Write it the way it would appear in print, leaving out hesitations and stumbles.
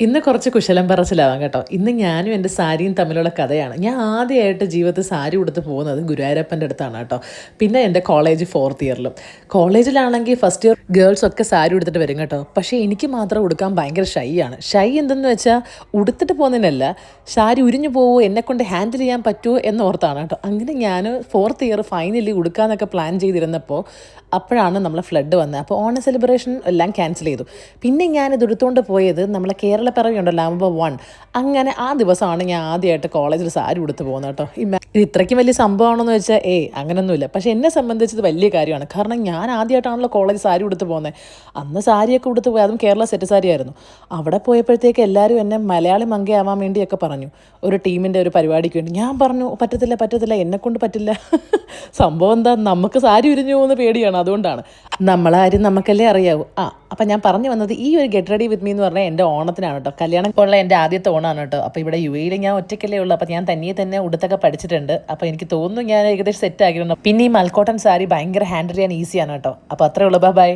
ഇന്ന് കുറച്ച് കുശലം പറച്ചിലാവാം കേട്ടോ. ഇന്ന് ഞാനും എൻ്റെ സാരിയും തമ്മിലുള്ള കഥയാണ്. ഞാൻ ആദ്യമായിട്ട് ജീവിതത്തിൽ സാരി ഉടുത്ത് പോകുന്നത് ഗുരുവായൂരപ്പൻ്റെ അടുത്താണ് കേട്ടോ. പിന്നെ എൻ്റെ കോളേജ് 4th ഇയറിലും. കോളേജിലാണെങ്കിൽ ഫസ്റ്റ് ഇയർ ഗേൾസ് ഒക്കെ സാരി ഉടുത്തിട്ട് വരും കേട്ടോ. പക്ഷേ എനിക്ക് മാത്രം ഉടുക്കാൻ ഭയങ്കര ഷൈ ആണ്. ഷൈ എന്തെന്ന് വെച്ചാൽ ഉടുത്തിട്ട് പോകുന്നതിനല്ല, സാരി ഉരിഞ്ഞു പോവോ, എന്നെക്കൊണ്ട് ഹാൻഡിൽ ചെയ്യാൻ പറ്റുമോ എന്നോർത്താണ് കേട്ടോ. അങ്ങനെ ഞാൻ 4th ഇയർ ഫൈനലി ഉടുക്കാന്നൊക്കെ പ്ലാൻ ചെയ്തിരുന്നപ്പോൾ അപ്പോഴാണ് നമ്മളെ ഫ്ലഡ് വന്നത്. അപ്പോൾ ഓണ സെലിബ്രേഷൻ എല്ലാം ക്യാൻസൽ ചെയ്തു. പിന്നെ ഞാനിത് എടുത്തുകൊണ്ട് പോയത് നമ്മളെ കേരളപ്പിറവിയുണ്ടല്ലോ, നവംബർ 1. അങ്ങനെ ആ ദിവസമാണ് ഞാൻ ആദ്യമായിട്ട് കോളേജിൽ സാരി ഉടുത്ത് പോകുന്നത് കേട്ടോ. ഇത് ഇത്രയ്ക്കും വലിയ സംഭവമാണെന്ന് വെച്ചാൽ അങ്ങനെയൊന്നുമില്ല. പക്ഷേ എന്നെ സംബന്ധിച്ചത് വലിയ കാര്യമാണ്. കാരണം ഞാൻ ആദ്യമായിട്ടാണല്ലോ കോളേജ് സാരി ഉടുത്ത് പോകുന്നത്. അന്ന് സാരിയൊക്കെ ഉടുത്ത് പോയി, അതും കേരള സെറ്റ് സാരി ആയിരുന്നു. അവിടെ പോയപ്പോഴത്തേക്ക് എല്ലാവരും എന്നെ മലയാളി മങ്കയാവാൻ വേണ്ടിയൊക്കെ പറഞ്ഞു, ഒരു ടീമിൻ്റെ ഒരു പരിപാടിക്ക് വേണ്ടി. ഞാൻ പറഞ്ഞു പറ്റത്തില്ല, എന്നെക്കൊണ്ട് പറ്റില്ല. സംഭവം എന്താ, നമുക്ക് സാരി ഉരിഞ്ഞു പോകുന്ന പേടിയാണ്, അതുകൊണ്ടാണ്. നമ്മളാരും നമുക്കല്ലേ അറിയാവൂ. അപ്പം ഞാൻ പറഞ്ഞു വന്നത്, ഈ ഒരു ഗെറ്റ് റെഡി വിത്ത് മീ എന്ന് പറഞ്ഞാൽ എൻ്റെ ഓണത്തിനാണ് കേട്ടോ. കല്യാണം ഉള്ള എൻ്റെ ആദ്യത്തെ ഓണമാണ് കേട്ടോ. അപ്പോൾ ഇവിടെ UAE ഞാൻ ഒറ്റയ്ക്കല്ലേ ഉള്ളൂ. അപ്പോൾ ഞാൻ തന്നെ ഉടുത്തൊക്കെ പഠിച്ചിട്ടുണ്ട്. അപ്പോൾ എനിക്ക് തോന്നുന്നു ഞാൻ ഏകദേശം സെറ്റ് ആക്കിയിട്ടുണ്ട്. പിന്നെ ഈ മൽക്കോട്ടൻ സാരി ഭയങ്കര ഹാൻഡിൽ ചെയ്യാൻ ഈസിയാണ് കേട്ടോ. അപ്പോൾ അത്രേ ഉള്ളൂ. ബൈ.